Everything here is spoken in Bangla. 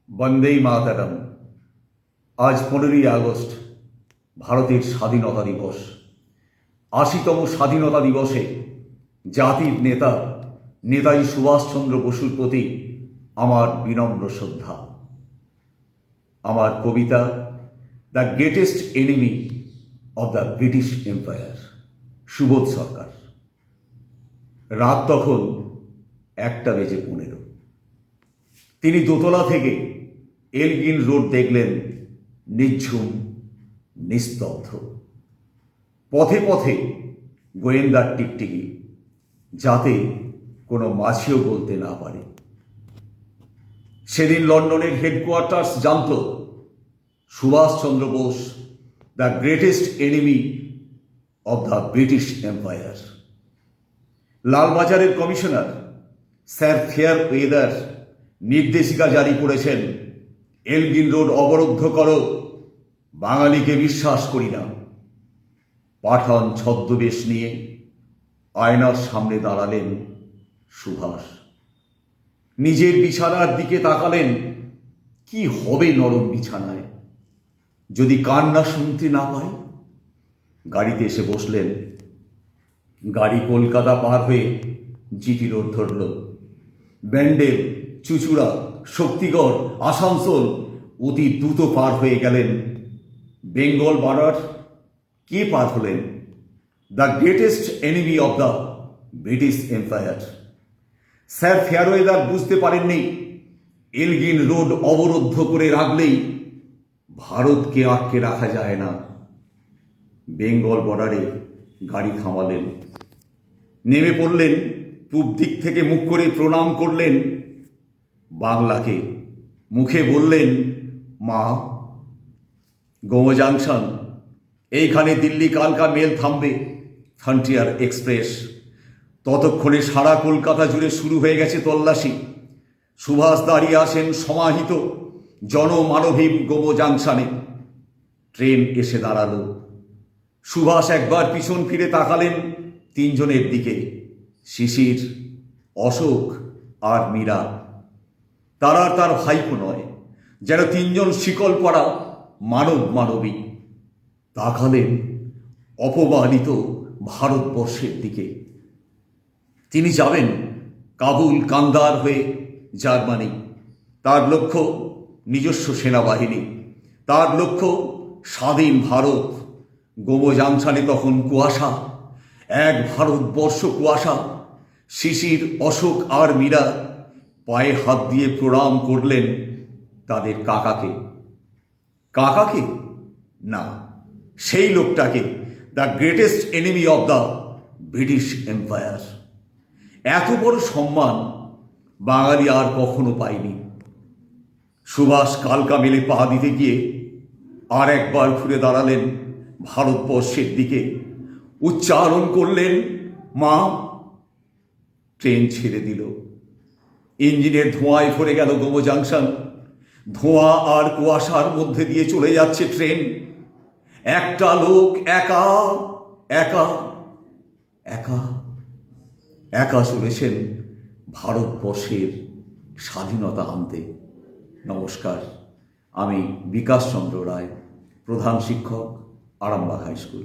বন্দেই মাতরম। আজ 15ই আগস্ট ভারতের স্বাধীনতা দিবস। ৮০তম স্বাধীনতা দিবসে জাতির নেতা নেতাজি সুভাষচন্দ্র বসুর প্রতি আমার বিনম্র শ্রদ্ধা। আমার কবিতা the greatest enemy of the British Empire, Subodh Sarkar. রাত তখন 1:15। তিনি দোতলা থেকে এলগিন রোড দেখলেন নিঝুম, নিস্তব্ধ। পথে পথে গোয়েন্দার টিকটিকি, যাতে কোনো মাছিও বলতে না পারে। সেদিন লন্ডনের হেডকোয়ার্টার্স জানত Subhas Chandra Bose the greatest enemy of the British Empire. লালবাজারের কমিশনার স্যার ফেয়ারওয়েদার নির্দেশিকা জারি করেছেন, এলগিন রোড অবরুদ্ধ করো, বাঙালিকে বিশ্বাস করি না। পাঠান ছদ্মবেশ নিয়ে আয়নার সামনে দাঁড়ালেন সুভাষ। নিজের বিছানার দিকে তাকালেন। কি হবে নরম বিছানায় যদি কান্না শুনতে না পায়? গাড়িতে এসে বসলেন। গাড়ি কলকাতা পার হয়ে জিটি রোড ধরল। ব্যান্ডেল, চুচুড়া, শক্তিগড়, আসানসোল অতি দ্রুত পার হয়ে গেলেন। বেঙ্গল বর্ডার কে পার হলেন? The greatest enemy of the British Empire. Sir Fairweather বুঝতে পারেননি, এলগিন রোড অবরুদ্ধ করে রাখলেই ভারতকে আটকে রাখা যায় না। বেঙ্গল বর্ডারে গাড়ি থামালেন, নেমে পড়লেন। পূব দিক থেকে মুখ করে প্রণাম করলেন বাংলাকে। মুখে বললেন, মা। গোমো জাংশন, এইখানে দিল্লি কালকা মেল থামবে, ফ্রন্টিয়ার এক্সপ্রেস। ততক্ষণে সারা কলকাতা জুড়ে শুরু হয়ে গেছে তল্লাশি। সুভাষ দাঁড়িয়ে আসেন সমাহিত জনমানবহীন গোমো জাংশনে। ট্রেন এসে দাঁড়ালো। সুভাষ একবার পিছন ফিরে তাকালেন তিনজনের দিকে, শিশির, অশোক আর মীরা। তারা তার ভাইপো নয়, যেন তিনজন শিকল পরা মানব মানবী। তাকালেন অপমানিত ভারতবর্ষের দিকে। তিনি যাবেন কাবুল, কান্দার হয়ে জার্মানি। তার লক্ষ্য নিজস্ব সেনাবাহিনী, তার লক্ষ্য স্বাধীন ভারত। গোমো জাংশনে তখন কুয়াশা, এক ভারতবর্ষ কুয়াশা। শিশির, অশোক আর মীরা পায়ে হাত দিয়ে প্রণাম করলেন তাদের কাকাকে। কাকাকে না, সেই লোকটাকে, the greatest enemy of the British empire. এত বড় সম্মান বাঙালি আর কখনো পায়নি। সুভাষ কালকা মেলে পা দিতে গিয়ে আর একবার ঘুরে দাঁড়ালেন ভারতবর্ষের দিকে, উচ্চারণ করলেন, মা। ট্রেন ছেড়ে দিল। ইঞ্জিনের ধোঁয়ায় ভরে গেল গোমো জাংশন। ধোঁয়া আর কুয়াশার মধ্যে দিয়ে চলে যাচ্ছে ট্রেন। একটা লোক একা একা একা একা চলেছেন ভারতবর্ষের স্বাধীনতা আনতে। নমস্কার, আমি বিকাশ চন্দ্র রায়, প্রধান শিক্ষক, আরামবাগ হাই স্কুল।